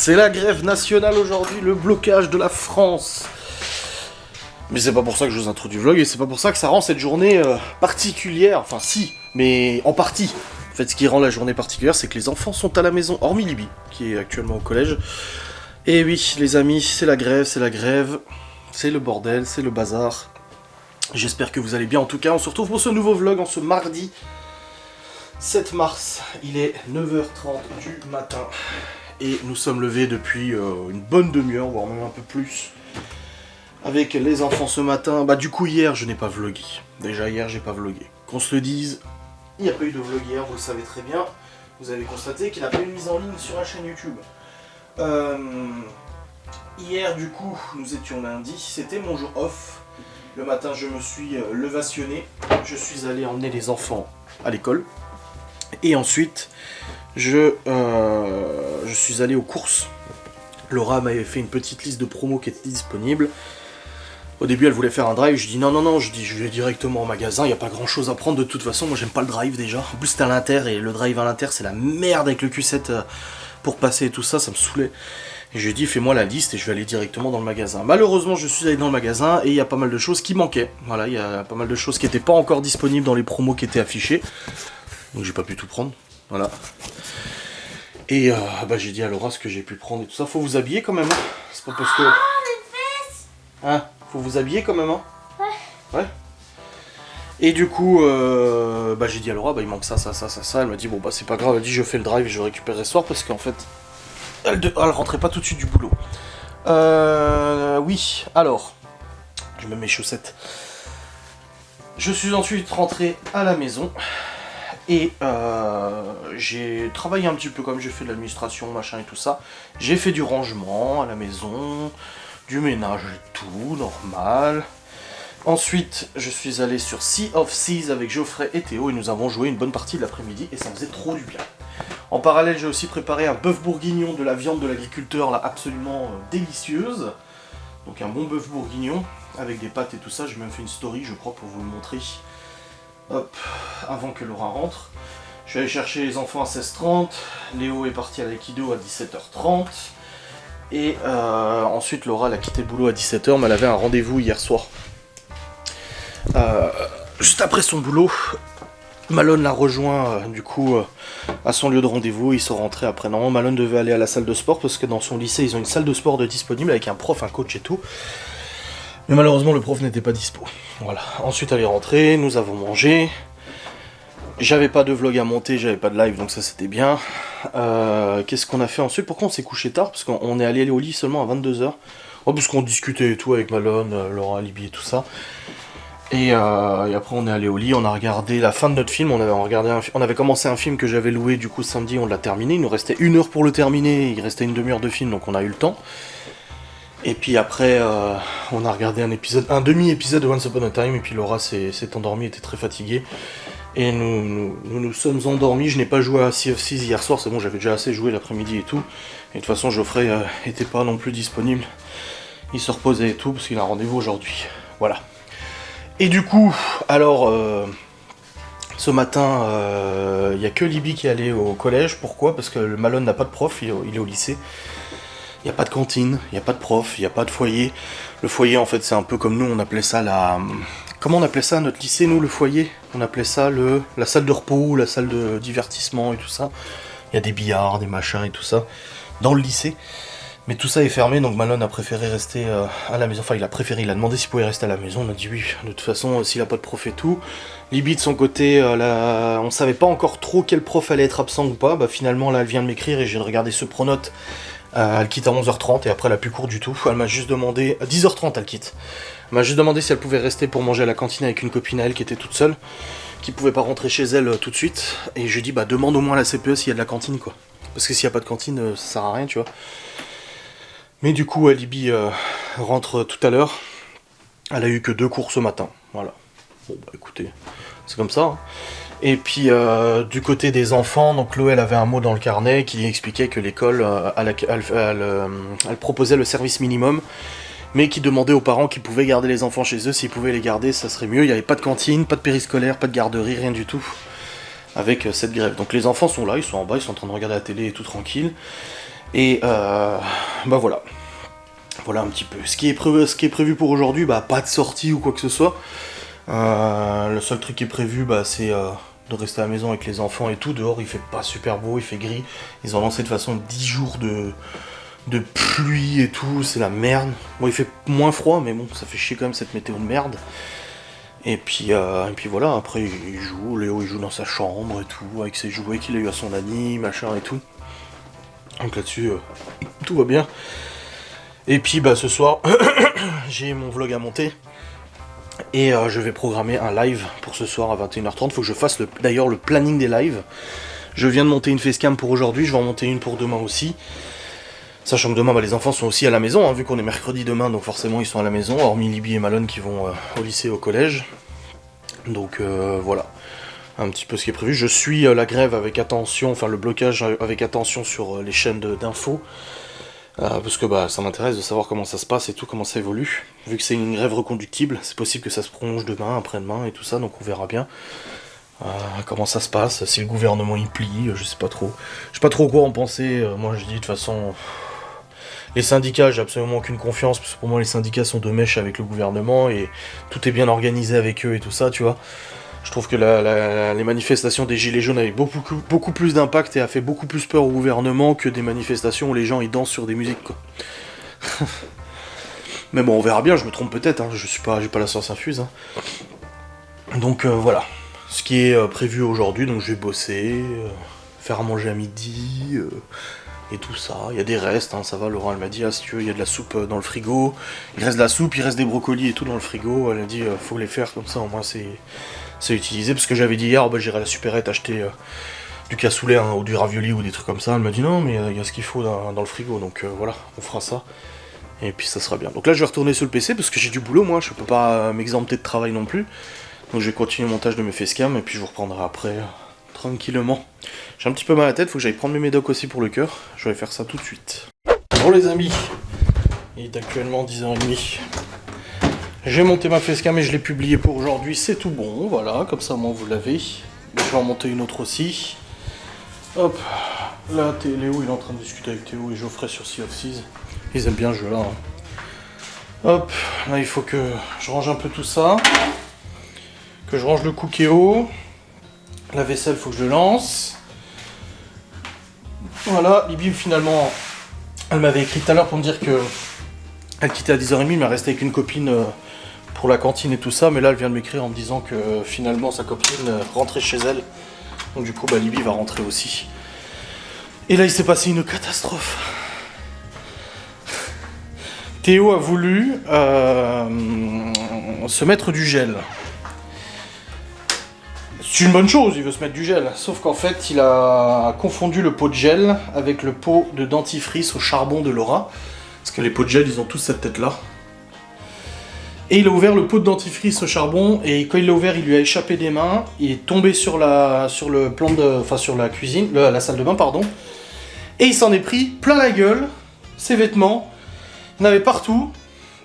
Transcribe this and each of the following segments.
C'est la grève nationale aujourd'hui, le blocage de la France. Mais c'est pas pour ça que je vous introduis le vlog, et c'est pas pour ça que ça rend cette journée particulière. Enfin si, mais en partie. En fait, ce qui rend la journée particulière, c'est que les enfants sont à la maison, hormis Libby, qui est actuellement au collège. Et oui, les amis, c'est la grève, c'est le bordel, c'est le bazar. J'espère que vous allez bien. En tout cas, on se retrouve pour ce nouveau vlog en ce mardi 7 mars. Il est 9h30 du matin. Et nous sommes levés depuis une bonne demi-heure, voire même un peu plus. Avec les enfants ce matin. Bah du coup, hier, je n'ai pas vlogué. Déjà, hier, j'ai pas vlogué. Qu'on se le dise, il n'y a pas eu de vlog hier, vous le savez très bien. Vous avez constaté qu'il n'y a pas eu de mise en ligne sur la chaîne YouTube. Hier, du coup, nous étions lundi. C'était mon jour off. Le matin, je me suis levationné. Je suis allé emmener les enfants à l'école. Et ensuite, je suis allé aux courses. Laura m'avait fait une petite liste de promos qui étaient disponibles. Au début, elle voulait faire un drive. Je dis non, je vais directement au magasin. Il n'y a pas grand chose à prendre de toute façon. Moi, j'aime pas le drive déjà. En plus, c'était à l'Inter et le drive à l'Inter, c'est la merde avec le Q7 pour passer et tout ça. Ça me saoulait. Et je lui ai dit, fais-moi la liste et je vais aller directement dans le magasin. Malheureusement, je suis allé dans le magasin et il y a pas mal de choses qui manquaient. Voilà, il y a pas mal de choses qui n'étaient pas encore disponibles dans les promos qui étaient affichés. Donc, j'ai pas pu tout prendre. Voilà. Et bah, j'ai dit à Laura ce que j'ai pu prendre et tout ça. Faut vous habiller quand même, hein. C'est pas parce que... Hein, faut vous habiller quand même, hein. Ouais. Et du coup, bah, j'ai dit à Laura, bah, il manque ça. Elle m'a dit, bon, bah, c'est pas grave. Elle m'a dit, je fais le drive et je récupérerai ce soir parce qu'en fait, elle rentrait pas tout de suite du boulot. Oui, alors, je me mets mes chaussettes. Je suis ensuite rentré à la maison. Et j'ai travaillé un petit peu comme j'ai fait de l'administration, machin et tout ça. J'ai fait du rangement à la maison, du ménage et tout, normal. Ensuite, je suis allé sur Sea of Seas avec Geoffrey et Théo et nous avons joué une bonne partie de l'après-midi et ça faisait trop du bien. En parallèle, j'ai aussi préparé un bœuf bourguignon de la viande de l'agriculteur, là, absolument délicieuse. Donc un bon bœuf bourguignon avec des pâtes et tout ça. J'ai même fait une story, je crois, pour vous le montrer. Hop, avant que Laura rentre. Je suis allé chercher les enfants à 16h30. Léo est parti à l'aïkido à 17h30. Et ensuite Laura elle a quitté le boulot à 17h, mais elle avait un rendez-vous hier soir. Juste après son boulot, Malone l'a rejoint du coup à son lieu de rendez-vous. Ils sont rentrés après. Non, Malone devait aller à la salle de sport parce que dans son lycée ils ont une salle de sport disponible avec un prof, un coach et tout. Mais malheureusement le prof n'était pas dispo. Voilà. Ensuite elle est rentrée, nous avons mangé. J'avais pas de vlog à monter, j'avais pas de live, donc ça c'était bien. Qu'est-ce qu'on a fait ensuite? Pourquoi on s'est couché tard? Parce qu'on est allé au lit seulement à 22h. Oh, parce qu'on discutait et tout avec Malone, Laura, Libby et tout ça. Et après on est allé au lit, on a regardé la fin de notre film. On avait commencé un film que j'avais loué du coup samedi, on l'a terminé. Il nous restait 1 heure pour le terminer, il restait une demi-heure de film, donc on a eu le temps. Et puis après, on a regardé un demi-épisode de Once Upon a Time, et puis Laura s'est endormie, était très fatiguée. Et nous sommes endormis. Je n'ai pas joué à Sea of Seas hier soir, c'est bon, j'avais déjà assez joué l'après-midi et tout. Et de toute façon, Geoffrey était pas non plus disponible. Il se reposait et tout, parce qu'il a un rendez-vous aujourd'hui. Voilà. Et du coup, alors, ce matin, il n'y a que Libby qui est allée au collège. Pourquoi? Parce que le Malone n'a pas de prof, il est au lycée. Il n'y a pas de cantine, il n'y a pas de prof, il n'y a pas de foyer. Le foyer, en fait, c'est un peu comme nous, on appelait ça la... Comment on appelait ça à notre lycée, nous, le foyer? On appelait ça la salle de repos, la salle de divertissement et tout ça. Il y a des billards, des machins et tout ça, dans le lycée. Mais tout ça est fermé, donc Malone a préféré rester à la maison. Enfin, il a demandé s'il pouvait rester à la maison. On a dit oui, de toute façon, s'il n'a pas de prof et tout. Libby, de son côté, on savait pas encore trop quel prof allait être absent ou pas. Bah, finalement, là, elle vient de m'écrire et j'ai regardé ce pronote. Elle quitte à 11h30 et après elle a plus cours du tout. Elle m'a juste demandé... À 10h30 elle quitte. Elle m'a juste demandé si elle pouvait rester pour manger à la cantine avec une copine à elle qui était toute seule, qui pouvait pas rentrer chez elle tout de suite. Et je lui ai dit bah demande au moins à la CPE s'il y a de la cantine quoi. Parce que s'il y a pas de cantine ça sert à rien tu vois. Mais du coup Libby rentre tout à l'heure. Elle a eu que 2 cours ce matin. Voilà. Bon bah écoutez, c'est comme ça. Hein. Et puis du côté des enfants, donc Chloé elle avait un mot dans le carnet qui expliquait que l'école elle proposait le service minimum, mais qui demandait aux parents qui pouvaient garder les enfants chez eux, s'ils pouvaient les garder, ça serait mieux. Il n'y avait pas de cantine, pas de périscolaire, pas de garderie, rien du tout, avec cette grève. Donc les enfants sont là, ils sont en bas, ils sont en train de regarder la télé et tout tranquille. Et bah voilà. Voilà un petit peu. Ce qui est prévu pour aujourd'hui, bah pas de sortie ou quoi que ce soit. Le seul truc qui est prévu, bah c'est de rester à la maison avec les enfants et tout. Dehors il fait pas super beau, il fait gris. Ils ont lancé de façon 10 jours de pluie et tout, c'est la merde. Bon, il fait moins froid, mais bon, ça fait chier quand même cette météo de merde. Et puis voilà, après il joue, Léo il joue dans sa chambre et tout, avec ses jouets qu'il a eu à son ami, machin et tout. Donc là-dessus, tout va bien. Et puis bah ce soir, j'ai mon vlog à monter. Et je vais programmer un live pour ce soir à 21h30. Faut que je fasse d'ailleurs le planning des lives. Je viens de monter une facecam pour aujourd'hui, je vais en monter une pour demain aussi. Sachant que demain, bah, les enfants sont aussi à la maison, hein, vu qu'on est mercredi demain, donc forcément ils sont à la maison, hormis Libby et Malone qui vont au lycée et au collège. Donc voilà, un petit peu ce qui est prévu. Je suis la grève avec attention, enfin le blocage avec attention sur les chaînes d'infos. Parce que bah, ça m'intéresse de savoir comment ça se passe et tout, comment ça évolue. Vu que c'est une grève reconductible, c'est possible que ça se prolonge demain, après-demain et tout ça, donc on verra bien comment ça se passe, si le gouvernement y plie, je sais pas trop. Je sais pas trop quoi en penser, moi je dis de toute façon... Les syndicats, j'ai absolument aucune confiance, parce que pour moi les syndicats sont de mèche avec le gouvernement, et tout est bien organisé avec eux et tout ça, tu vois. Je trouve que les manifestations des Gilets jaunes avaient beaucoup plus d'impact et a fait beaucoup plus peur au gouvernement que des manifestations où les gens ils dansent sur des musiques, quoi. Mais bon, on verra bien, je me trompe peut-être, hein, j'ai pas la science infuse. Hein. Donc voilà, ce qui est prévu aujourd'hui, donc je vais bosser, faire à manger à midi, et tout ça. Il y a des restes, hein, ça va, Laura elle m'a dit, ah si tu veux, il y a de la soupe dans le frigo, il reste de la soupe, il reste des brocolis et tout dans le frigo, elle a dit, faut les faire comme ça, au moins c'est utilisé, parce que j'avais dit hier, bah, j'irai à la supérette acheter du cassoulet hein, ou du ravioli ou des trucs comme ça. Elle m'a dit non, mais il y a ce qu'il faut dans le frigo, donc voilà, on fera ça. Et puis ça sera bien. Donc là, je vais retourner sur le PC parce que j'ai du boulot, moi, je peux pas m'exempter de travail non plus. Donc je vais continuer le montage de mes facecam et puis je vous reprendrai après, tranquillement. J'ai un petit peu mal à la tête, faut que j'aille prendre mes médocs aussi pour le cœur. Je vais faire ça tout de suite. Bon les amis, il est actuellement 10h30. J'ai monté ma facecam et je l'ai publié pour aujourd'hui, c'est tout bon, voilà, comme ça au moins vous l'avez. Je vais en monter une autre aussi. Hop, là Léo il est en train de discuter avec Théo et Geoffrey sur Sea of Thieves. Ils aiment bien ce jeu là. Hein. Hop, là il faut que je range un peu tout ça. Que je range le Cookéo. La vaisselle faut que je le lance. Voilà, Libby finalement, elle m'avait écrit tout à l'heure pour me dire que elle quittait à 10h30, mais elle restait avec une copine pour la cantine et tout ça, mais là elle vient de m'écrire en me disant que finalement sa copine rentrait chez elle. Donc du coup bah Libby va rentrer aussi. Et là il s'est passé une catastrophe. Théo a voulu se mettre du gel. C'est une bonne chose, il veut se mettre du gel. Sauf qu'en fait il a confondu le pot de gel avec le pot de dentifrice au charbon de Laura. Parce que les pots de gel ils ont tous cette tête là. Et il a ouvert le pot de dentifrice au charbon, et quand il l'a ouvert, il lui a échappé des mains, il est tombé sur le plan de, enfin sur la cuisine, la salle de bain, pardon, et il s'en est pris plein la gueule, ses vêtements, il y en avait partout.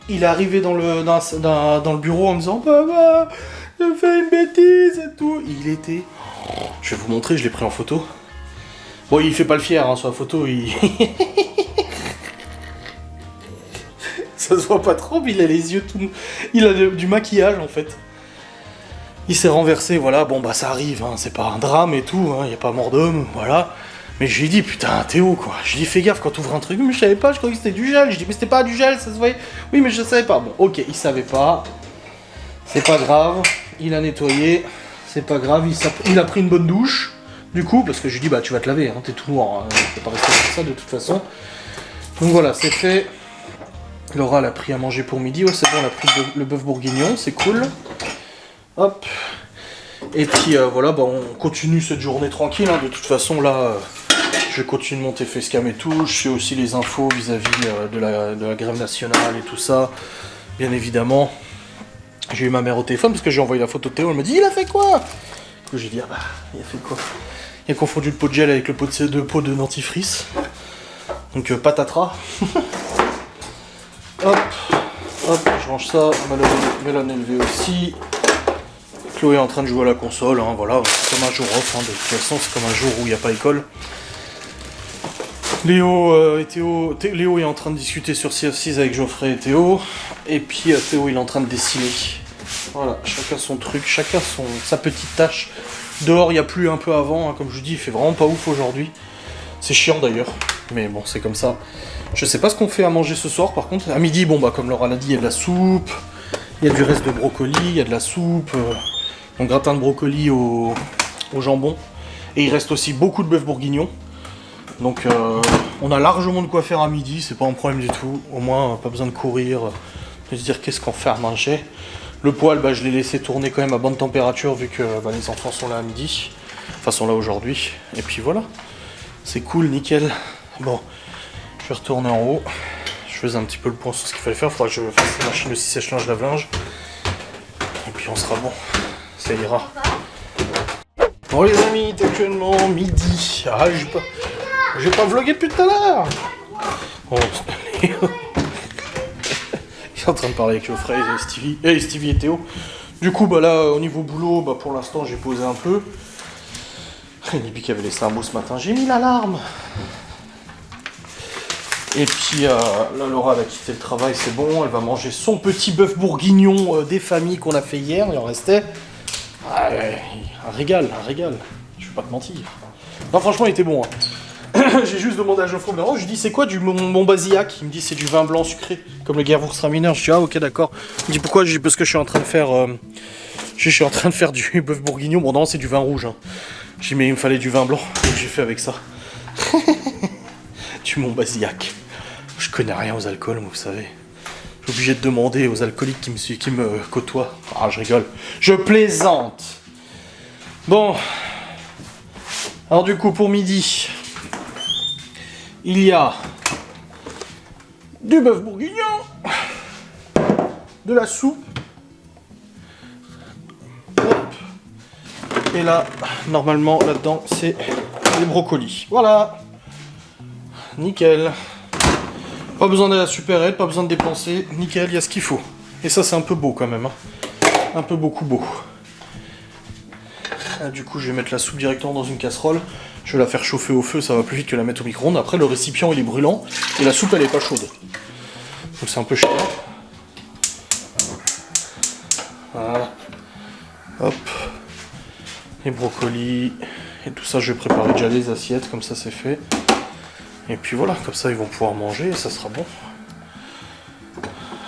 Il est arrivé dans le bureau en me disant « Papa, j'ai fait une bêtise et tout », il était... Je vais vous montrer, je l'ai pris en photo. Bon, il fait pas le fier, hein, sur la photo, il... Ça se voit pas trop, mais il a les yeux tout... Il a du maquillage, en fait. Il s'est renversé, voilà, bon bah ça arrive, hein, c'est pas un drame et tout, hein, y a pas mort d'homme, voilà. Mais je lui ai dit, putain, Théo, quoi. Je lui ai dit, fais gaffe quand t'ouvres un truc, mais je savais pas, je croyais que c'était du gel. Je dis, mais c'était pas du gel, ça se voyait. Oui, mais je savais pas. Bon, ok, il savait pas. C'est pas grave, il a nettoyé, c'est pas grave, il a pris une bonne douche, du coup, parce que je lui ai dit, bah tu vas te laver, hein, t'es tout noir, hein, tu peux pas rester comme ça de toute façon. Donc voilà, c'est fait. Laura elle a pris à manger pour midi, ouais c'est bon, elle a pris le bœuf bourguignon, c'est cool. Hop. Et puis voilà, bah, on continue cette journée tranquille, hein. De toute façon là, je vais continuer de monter facecam et tout, je sais aussi les infos vis-à-vis de la grève nationale et tout ça, bien évidemment. J'ai eu ma mère au téléphone parce que j'ai envoyé la photo de Théo, elle me dit il a fait quoi? Du coup j'ai dit ah bah, il a fait quoi? Il a confondu le pot de gel avec le pot de dentifrice, donc patatras. Hop, hop, je range ça, Mélone élevée aussi. Chloé est en train de jouer à la console, hein, voilà, c'est comme un jour off, hein, de toute façon c'est comme un jour où il n'y a pas école. Léo et Théo... Léo est en train de discuter sur Sea of Thieves avec Geoffrey et Théo. Et puis Théo il est en train de dessiner. Voilà, chacun son truc, chacun sa petite tâche. Dehors il y a plu un peu avant, hein, comme je vous dis, il fait vraiment pas ouf aujourd'hui. C'est chiant d'ailleurs, mais bon c'est comme ça. Je sais pas ce qu'on fait à manger ce soir par contre. À midi, bon bah comme Laura l'a dit, il y a de la soupe, il y a du reste de brocoli, il y a de la soupe, un gratin de brocoli au jambon. Et il reste aussi beaucoup de bœuf bourguignon. Donc on a largement de quoi faire à midi, c'est pas un problème du tout. Au moins pas besoin de courir, de se dire qu'est-ce qu'on fait à manger. Le poêle, bah, je l'ai laissé tourner quand même à bonne température vu que bah, les enfants sont là à midi. Enfin sont là aujourd'hui. Et puis voilà. C'est cool, nickel. Bon, je vais retourner en haut. Je faisais un petit peu le point sur ce qu'il fallait faire. Il faudra que je fasse la machine aussi sèche-linge lave-linge. Et puis on sera bon. Ça ira. Bon les amis, il est actuellement midi. Ah, j'ai pas vlogué depuis tout à l'heure. Bon, il est en train de parler avec Geoffrey et Stevie et Théo. Du coup, bah là, au niveau boulot, bah pour l'instant, j'ai posé un peu. Nibi qui avait laissé un mot ce matin, j'ai mis l'alarme. Et puis là, Laura va quitter le travail, c'est bon. Elle va manger son petit bœuf bourguignon des familles qu'on a fait hier. Il en restait. Ah, un régal, un régal. Je vais pas te mentir. Non, franchement, il était bon. Hein. J'ai juste demandé à Geoffroy, je lui dis c'est quoi du Montbazillac? Il me dit c'est du vin blanc sucré, comme le Gewürztraminer. Je dis ah ok d'accord. Il me dit pourquoi? Je dis parce que je suis en train de faire du bœuf bourguignon. Bon non c'est du vin rouge. Hein. J'ai dit mais il me fallait du vin blanc, donc j'ai fait avec ça. Du Montbazillac. Je connais rien aux alcools, vous savez. Je suis obligé de demander aux alcooliques qui me côtoient. Ah je rigole. Je plaisante. Bon. Alors du coup pour midi. Il y a du bœuf bourguignon, de la soupe, hop. Et là, normalement, là-dedans, c'est les brocolis. Voilà, nickel. Pas besoin de la supérette, pas besoin de dépenser, nickel, il y a ce qu'il faut. Et ça, c'est un peu beau quand même, hein. Un peu beaucoup beau. Là, du coup, je vais mettre la soupe directement dans une casserole. Je vais la faire chauffer au feu, ça va plus vite que la mettre au micro-ondes. Après, le récipient, il est brûlant et la soupe, elle est pas chaude. Donc c'est un peu chiant. Voilà. Hop. Les brocolis. Et tout ça, je vais préparer déjà les assiettes, comme ça, c'est fait. Et puis voilà, comme ça, ils vont pouvoir manger et ça sera bon.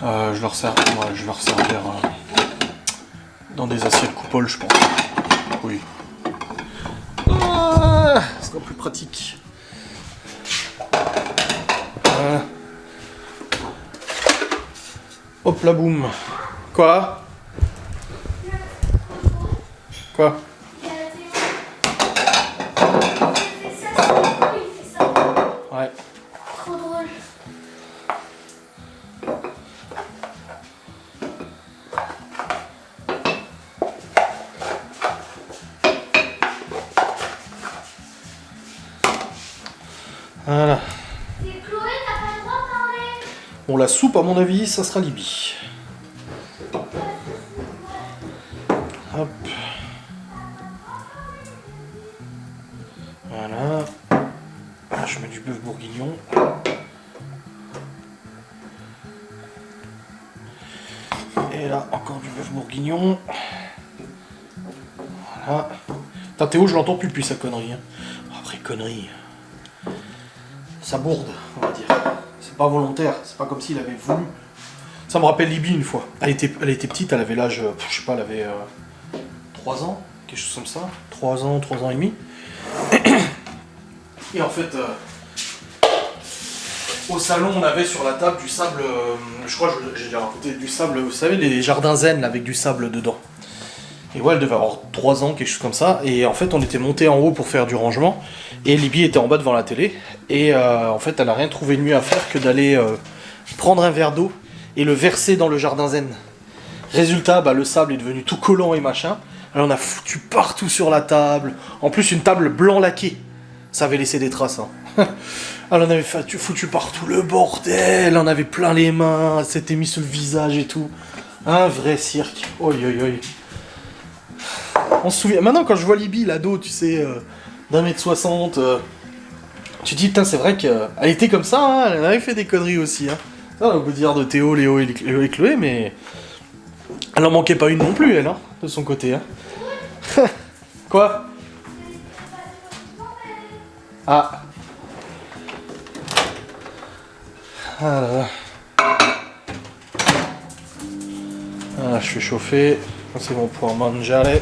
Je leur servir dans des assiettes coupoles, je pense. Oui. Ce sera plus pratique. Voilà. Hop là, boum. Quoi? Quoi? Ouais. Trop drôle. Voilà. C'est Chloé, t'as pas le droit de parler. Bon, la soupe, à mon avis, ça sera Libye. Hop. Voilà. Là, je mets du bœuf bourguignon. Et là, encore du bœuf bourguignon. Voilà. Putain, Théo, je l'entends plus depuis sa connerie. Hein. Après, connerie. Ça bourde, on va dire. C'est pas volontaire, c'est pas comme s'il avait voulu. Ça me rappelle Libye une fois. Elle était petite, elle avait l'âge, je sais pas, elle avait 3 ans, quelque chose comme ça. 3 ans, 3 ans et demi. Et en fait, au salon, on avait sur la table du sable, je crois que j'ai déjà raconté, du sable, vous savez, les jardins zen là, avec du sable dedans. Et ouais, elle devait avoir 3 ans, quelque chose comme ça. Et en fait, on était monté en haut pour faire du rangement. Et Libye était en bas devant la télé. Et en fait, elle n'a rien trouvé de mieux à faire que d'aller prendre un verre d'eau et le verser dans le jardin zen. Résultat, bah, le sable est devenu tout collant et machin. Alors on a foutu partout sur la table. En plus, une table blanc laquée. Ça avait laissé des traces. Hein. Alors on avait foutu partout le bordel. On avait plein les mains. Elle s'était mis sur le visage et tout. Un vrai cirque. Oi, oi, oi. On se souvient. Maintenant, quand je vois Libye, l'ado, tu sais, d'1m60, Tu te dis, putain, c'est vrai qu'elle était comme ça, hein, elle avait fait des conneries aussi. Hein. Ça, on peut dire de Théo, Léo et Chloé, mais elle en manquait pas une non plus, elle, hein, de son côté. Hein. Quoi? Ah. Ah là là. Ah, je suis chauffé. C'est bon pour manger.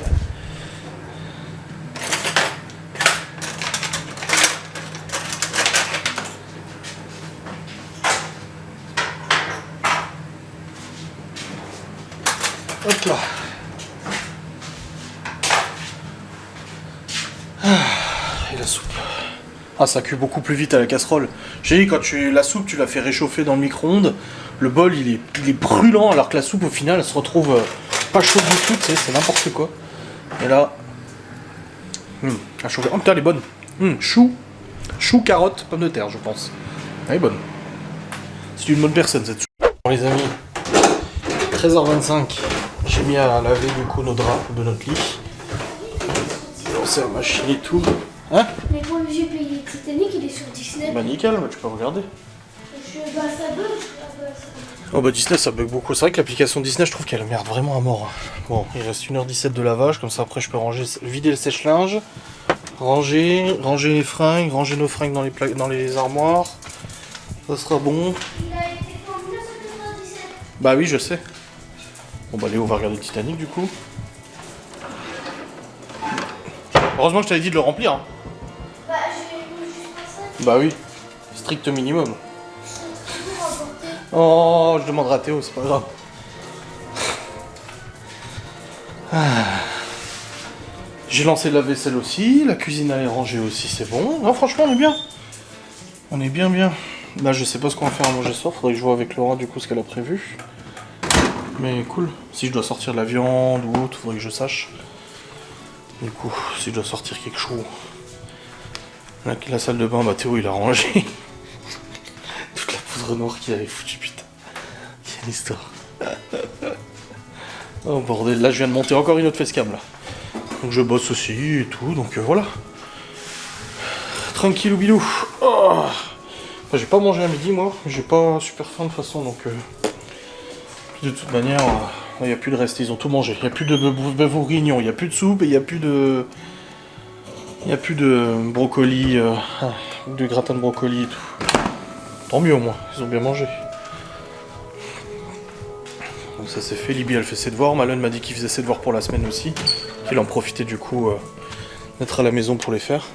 Hop là. Et la soupe. Ah, ça cuit beaucoup plus vite à la casserole. J'ai dit, quand la soupe, tu la fais réchauffer dans le micro-ondes, le bol, il est brûlant, alors que la soupe, au final, elle se retrouve pas chaude du tout, tu sais, c'est n'importe quoi. Et là... à chauffer. Oh putain, elle est bonne. Chou, carotte, pomme de terre, je pense. Elle est bonne. C'est une bonne personne, cette soupe. Bon, les amis, 13h25, j'ai mis à laver, du coup, nos draps de notre lit. J'ai lancé la machine et tout. Hein? Mais quand j'ai payé Titanic, il est sur Disney. Bah nickel, bah, tu peux regarder. Bah ça bug. Oh bah Disney ça bug beaucoup. C'est vrai que l'application Disney je trouve qu'elle merde vraiment à mort. Bon, il reste 1h17 de lavage, comme ça après je peux vider le sèche-linge, ranger les fringues, ranger nos fringues dans les armoires. Ça sera bon. Il a été fait en 1997. Bah oui je sais. Bon bah Léo va regarder Titanic du coup. Heureusement que je t'avais dit de le remplir. Hein. Bah j'ai juste pas ça. Bah oui, strict minimum. C'est toujours emporté. Oh, je demanderai à Théo, c'est pas grave. J'ai lancé le lave-vaisselle aussi, la cuisine elle est rangée aussi, c'est bon. Non, franchement, on est bien. On est bien. Là, je sais pas ce qu'on va faire à manger ce soir, faudrait que je vois avec Laura du coup ce qu'elle a prévu. Mais cool. Si je dois sortir de la viande ou autre, faudrait que je sache. Du coup, si je dois sortir quelque chose. La salle de bain, bah Théo il a rangé. Toute la poudre noire qu'il avait foutu, putain. Quelle histoire. Oh bordel, là je viens de monter encore une autre facecam là. Donc je bosse aussi et tout, donc voilà. Tranquille ou bilou. Oh. Enfin, j'ai pas mangé à midi moi, j'ai pas super faim de toute façon, donc de toute manière, il n'y a plus de reste, ils ont tout mangé. Il n'y a plus de bœuf bourguignon, il n'y a plus de soupe, et il n'y a plus de... Il n'y a plus de brocoli, de gratin de brocoli et tout. Tant mieux au moins, ils ont bien mangé. Donc ça c'est fait, Libby elle fait ses devoirs, Malone m'a dit qu'il faisait ses devoirs pour la semaine aussi. Qu'il en profitait du coup d'être à la maison pour les faire.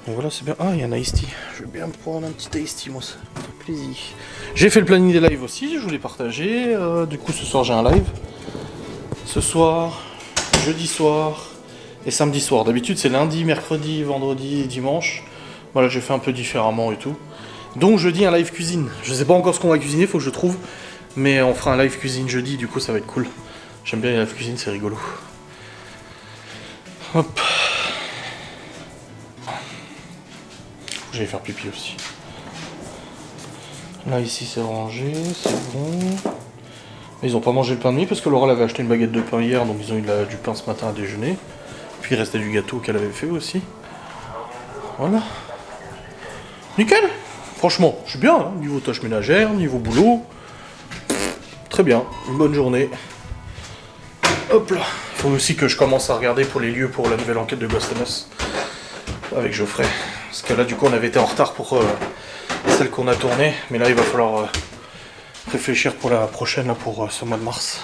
Donc voilà, c'est bien. Ah, il y a un iced tea. Je vais bien prendre un petit iced tea, moi, ça me fait plaisir. J'ai fait le planning des lives aussi, je voulais partager. Du coup, ce soir, j'ai un live. Ce soir, jeudi soir et samedi soir. D'habitude, c'est lundi, mercredi, vendredi et dimanche. Voilà, j'ai fait un peu différemment et tout. Donc, jeudi, un live cuisine. Je sais pas encore ce qu'on va cuisiner, faut que je trouve. Mais on fera un live cuisine jeudi, du coup, ça va être cool. J'aime bien les live cuisine, c'est rigolo. Hop. J'allais faire pipi aussi. Là ici c'est rangé, c'est bon. Mais ils ont pas mangé le pain de mie parce que Laura avait acheté une baguette de pain hier, donc ils ont eu du pain ce matin à déjeuner. Puis il restait du gâteau qu'elle avait fait aussi. Voilà. Nickel. Franchement, je suis bien, hein, niveau tâches ménagères, niveau boulot. Très bien, une bonne journée. Hop là. Il faut aussi que je commence à regarder pour les lieux pour la nouvelle enquête de Ghost and Us. Avec Geoffrey. Parce que là, du coup, on avait été en retard pour celle qu'on a tournée. Mais là, il va falloir réfléchir pour la prochaine, là, pour ce mois de mars.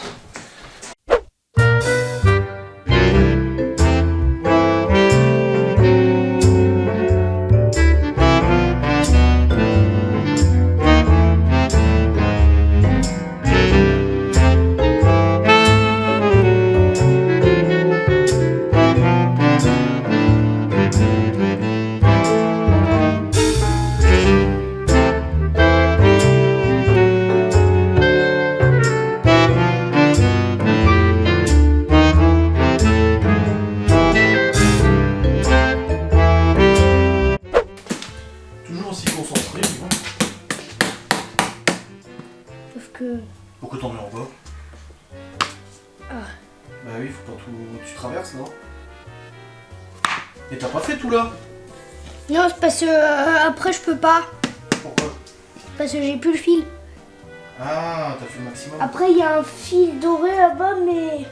Sauf que... Pourquoi t'en mets en bas? Ah. Bah oui, faut pas tout... Tu traverses, non? Et t'as pas fait tout là? Non, c'est parce que après je peux pas. Pourquoi? Parce que j'ai plus le fil. Ah, t'as fait le maximum. Après, il y a un fil doré là-bas, mais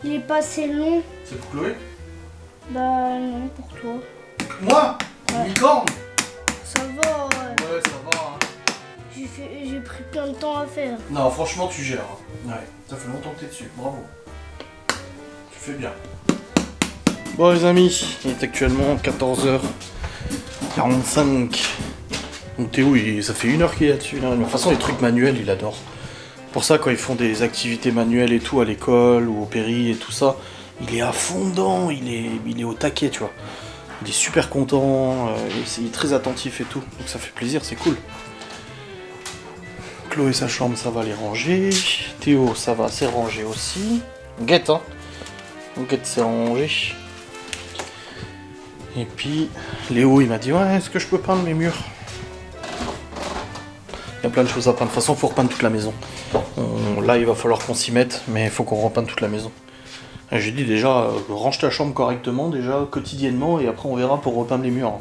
il est pas assez long. C'est pour Chloé? Bah non, pour toi. Moi? Ouais. Licorne? Ça va, ouais. Ouais, ça va. Hein. J'ai pris plein de temps à faire. Non, franchement, tu gères. Ouais, ça fait longtemps que t'es dessus. Bravo. Tu fais bien. Bon, les amis, il est actuellement 14h45. Donc Théo, ça fait 1 heure qu'il est là-dessus. Là. De toute façon, les trucs manuels, il adore. Pour ça, quand ils font des activités manuelles et tout à l'école ou au péri et tout ça, il est à fond dedans, il est au taquet, tu vois. Il est super content, il est très attentif et tout. Donc ça fait plaisir, c'est cool. Chloé, sa chambre, ça va les ranger. Théo, ça va, c'est rangé aussi. Guette, hein. Guette, c'est rangé. Et puis, Léo, il m'a dit, ouais, est-ce que je peux peindre mes murs? Il y a plein de choses à peindre. De toute façon, il faut repeindre toute la maison. Là, il va falloir qu'on s'y mette, mais il faut qu'on repeinte toute la maison. Et j'ai dit déjà, range ta chambre correctement, déjà, quotidiennement, et après on verra pour repeindre les murs.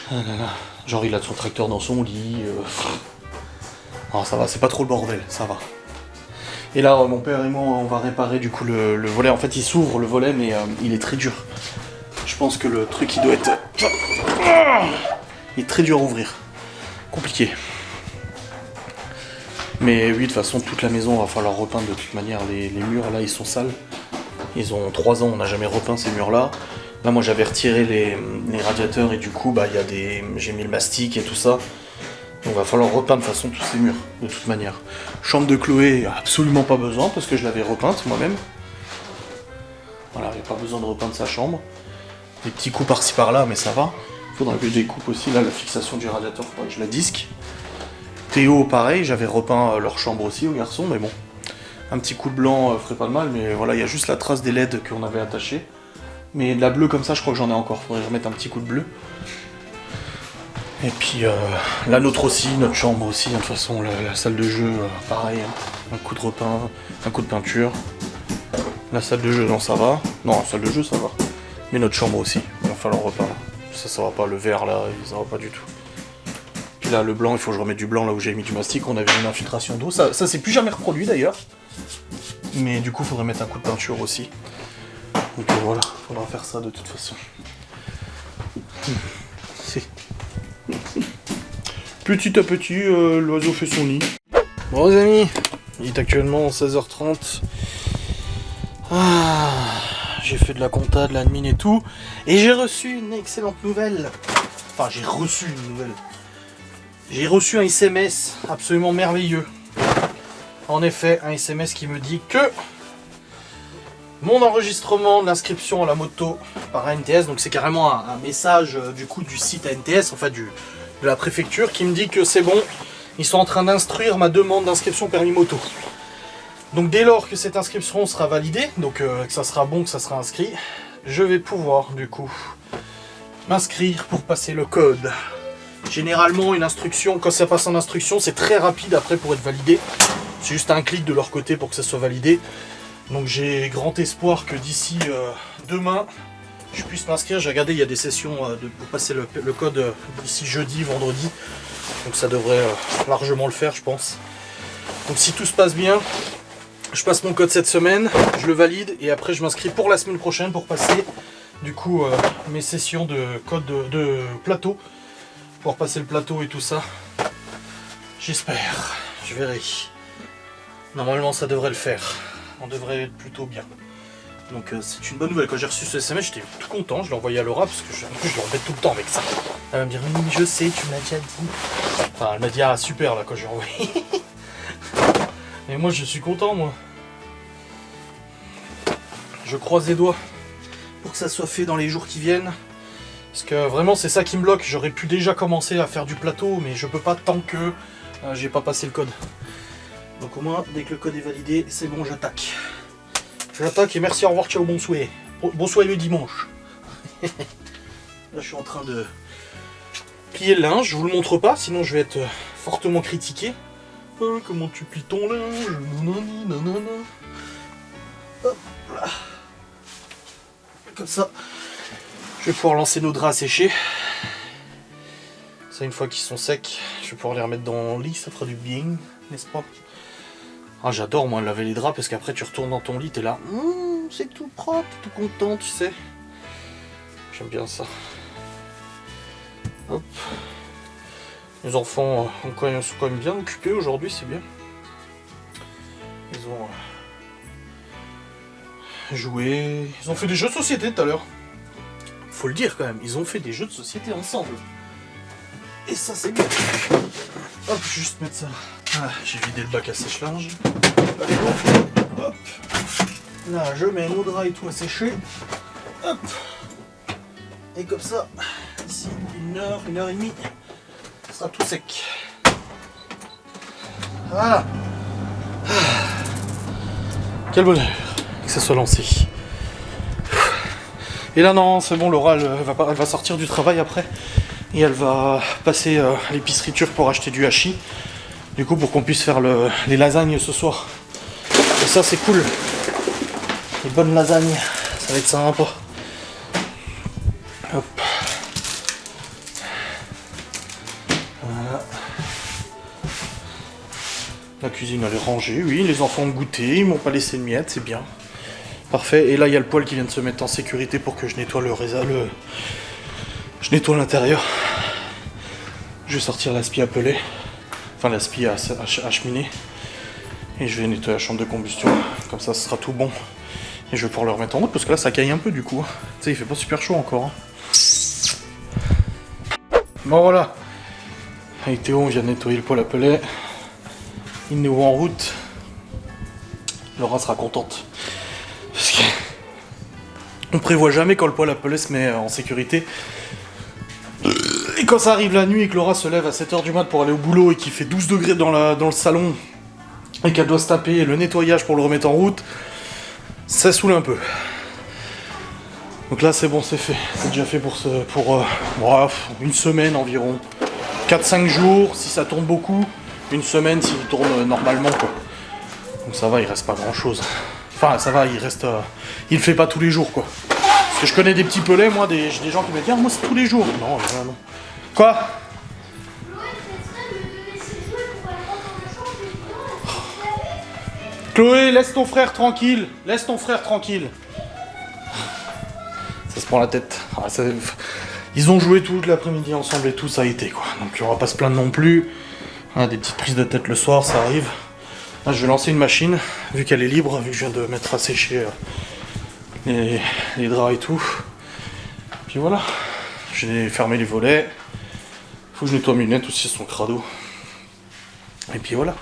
Ah là là. Genre, il a son tracteur dans son lit. Oh, ça va, c'est pas trop le bordel, ça va. Et là, mon père et moi, on va réparer du coup le volet. En fait, il s'ouvre le volet, mais il est très dur. Je pense que le truc, il doit être... Il est très dur à ouvrir. Compliqué. Mais oui, de toute façon, toute la maison, va falloir repeindre de toute manière. Les murs, là, ils sont sales. Ils ont 3 ans, on n'a jamais repeint ces murs-là. Là, moi, j'avais retiré les radiateurs et du coup, bah, j'ai mis le mastic et tout ça. Donc, va falloir repeindre de toute façon tous ces murs, de toute manière. Chambre de Chloé, absolument pas besoin, parce que je l'avais repeinte moi-même. Voilà, il n'y a pas besoin de repeindre sa chambre. Des petits coups par-ci par-là, mais ça va. Il faudrait que je découpe aussi, là, la fixation du radiateur, faudrait que je la disque. Théo, pareil, j'avais repeint leur chambre aussi aux garçons, mais bon. Un petit coup de blanc ferait pas de mal, mais voilà, il y a juste la trace des LED qu'on avait attachées. Mais de la bleue comme ça, je crois que j'en ai encore. Faudrait remettre un petit coup de bleu. Et puis la nôtre aussi, notre chambre aussi. De toute façon, la salle de jeu, pareil. Hein. Un coup de repeint, un coup de peinture. La salle de jeu, non, ça va. Non, la salle de jeu, ça va. Mais notre chambre aussi, il va falloir repeindre. Ça va pas. Le vert là, ça va pas du tout. Puis là, le blanc, il faut que je remette du blanc là où j'ai mis du mastic. On avait une infiltration d'eau. Ça c'est plus jamais reproduit d'ailleurs. Mais du coup, il faudrait mettre un coup de peinture aussi. Donc voilà, il faudra faire ça de toute façon. Petit à petit, l'oiseau fait son nid. Bon les amis, il est actuellement 16h30. J'ai fait de la compta, de l'admin et tout. Et j'ai reçu une excellente nouvelle. Enfin, j'ai reçu une nouvelle. J'ai reçu un SMS absolument merveilleux. En effet, un SMS qui me dit que mon enregistrement de l'inscription à la moto par ANTS, donc c'est carrément un message du coup du site ANTS, enfin de la préfecture, qui me dit que c'est bon, ils sont en train d'instruire ma demande d'inscription permis moto. Donc dès lors que cette inscription sera validée, donc que ça sera bon, que ça sera inscrit, je vais pouvoir du coup m'inscrire pour passer le code. Généralement une instruction, quand ça passe en instruction, c'est très rapide après pour être validé. C'est juste un clic de leur côté pour que ça soit validé. Donc j'ai grand espoir que d'ici demain, je puisse m'inscrire. J'ai regardé, il y a des sessions pour passer le code d'ici jeudi, vendredi. Donc ça devrait largement le faire, je pense. Donc si tout se passe bien, je passe mon code cette semaine, je le valide et après je m'inscris pour la semaine prochaine pour passer du coup mes sessions de code de plateau. Pour passer le plateau et tout ça. J'espère, je verrai. Normalement ça devrait le faire. On devrait être plutôt bien. Donc c'est une bonne nouvelle. Quand j'ai reçu ce SMS, j'étais tout content. Je l'ai envoyé à Laura parce que en plus je l'embête tout le temps avec ça. Elle va me dire oui, je sais, tu me l'as déjà dit. Enfin, elle m'a dit ah super là quand j'ai envoyé. Et moi je suis content moi. Je croise les doigts pour que ça soit fait dans les jours qui viennent. Parce que vraiment c'est ça qui me bloque. J'aurais pu déjà commencer à faire du plateau, mais je peux pas tant que j'ai pas passé le code. Donc au moins, dès que le code est validé, c'est bon, j'attaque. J'attaque et merci, au revoir, ciao, bon souhait. Bon souhait le dimanche. Là, je suis en train de plier le linge. Je vous le montre pas, sinon je vais être fortement critiqué. Comment tu plies ton linge? Nanana. Hop là. Comme ça, je vais pouvoir lancer nos draps à sécher. Ça, une fois qu'ils sont secs, je vais pouvoir les remettre dans le lit, ça fera du bien, n'est-ce pas? Ah, j'adore moi laver les draps parce qu'après tu retournes dans ton lit, t'es là, c'est tout propre, tout content, tu sais. J'aime bien ça. Hop. Les enfants sont quand même bien occupés aujourd'hui, c'est bien. Ils ont joué, ils ont fait des jeux de société tout à l'heure. Faut le dire quand même, ils ont fait des jeux de société ensemble. Et ça c'est bien. Hop, juste mettre ça. Ah, j'ai vidé le bac à sèche-linge. Allez, hop. Là, je mets mon drap et tout à sécher. Hop. Et comme ça, ici, 1h30, ça sera tout sec. Voilà. Quel bonheur que ça soit lancé. Et là, non, c'est bon, Laura, elle va sortir du travail après. Et elle va passer à l'épicerie turque pour acheter du hachis. Du coup, pour qu'on puisse faire les lasagnes ce soir. Et ça, c'est cool. Les bonnes lasagnes, ça va être sympa. Hop. Voilà. La cuisine, elle est rangée. Oui, les enfants ont goûté. Ils m'ont pas laissé de miettes, c'est bien. Parfait. Et là, il y a le poêle qui vient de se mettre en sécurité pour que je nettoie je nettoie l'intérieur. Je vais sortir l'aspi à peler. Enfin, l'aspi à cheminée. Et je vais nettoyer la chambre de combustion. Comme ça, ce sera tout bon. Et je vais pouvoir le remettre en route parce que là, ça caille un peu du coup. Tu sais, il fait pas super chaud encore. Bon, voilà. Avec Théo, on vient de nettoyer le poêle à peler. Il est en route. Laura sera contente. Parce que on prévoit jamais quand le poêle à peler se met en sécurité. Et quand ça arrive la nuit et que Laura se lève à 7h du mat pour aller au boulot et qu'il fait 12 degrés dans le salon et qu'elle doit se taper le nettoyage pour le remettre en route, ça saoule un peu. Donc là c'est bon, c'est fait. C'est déjà fait pour une semaine environ. 4-5 jours si ça tourne beaucoup. Une semaine s'il tourne normalement quoi. Donc ça va, il reste pas grand chose. Enfin ça va, il le fait pas tous les jours quoi. Parce que je connais des petits pelets, moi, j'ai des gens qui me disent moi c'est tous les jours. Non, non. Quoi? Chloé, laisse ton frère tranquille. Laisse ton frère tranquille. Ça se prend la tête. Ah, ils ont joué toute l'après-midi ensemble et tout, ça a été quoi. Donc on va pas se plaindre non plus. Ah, des petites prises de tête le soir, ça arrive. Là, je vais lancer une machine, vu qu'elle est libre, vu que je viens de mettre à sécher les draps et tout. Puis voilà. J'ai fermé les volets. Faut que je nettoie mes lunettes aussi, elles sont crado. Et puis voilà.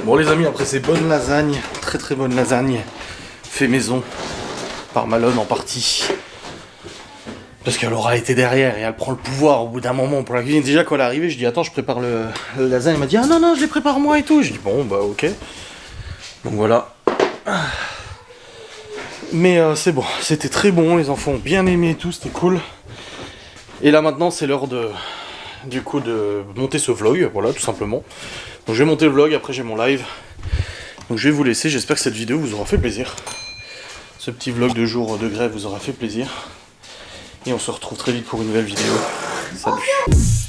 Bon les amis, après ces bonnes lasagnes, très très bonnes lasagnes, fait maison, par Malone en partie. Parce qu'elle aura été derrière et elle prend le pouvoir au bout d'un moment pour la cuisine. Déjà quand elle est arrivée, je dis attends, je prépare le lasagne. Elle m'a dit ah non, je les prépare moi et tout. Je dis bon bah ok. Donc voilà. Mais c'est bon, c'était très bon, les enfants ont bien aimé et tout, c'était cool. Et là maintenant c'est l'heure de monter ce vlog, voilà tout simplement. Donc je vais monter le vlog, après j'ai mon live. Donc je vais vous laisser, j'espère que cette vidéo vous aura fait plaisir. Ce petit vlog de jour de grève vous aura fait plaisir. Et on se retrouve très vite pour une nouvelle vidéo. Salut.